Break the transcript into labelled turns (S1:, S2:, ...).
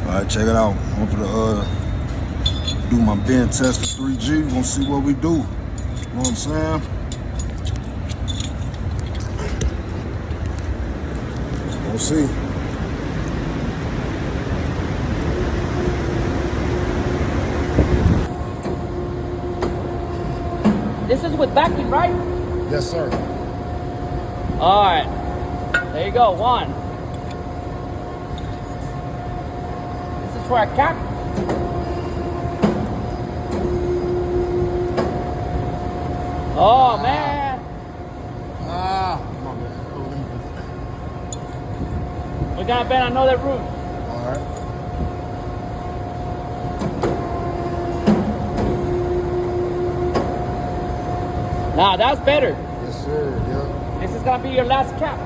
S1: Alright, check it out. I'm gonna do my bend test for 3G. We're gonna see what we do. You know what I'm saying? We'll see.
S2: This is with backing, right?
S1: Yes, sir.
S2: All right. There you go. One. This is for a cap. Oh, man.
S1: Ah, my bad.
S2: We're gonna bend another root.
S1: All right.
S2: Now that's better.
S1: Yes, sir. Yeah.
S2: This is gonna be your last cap.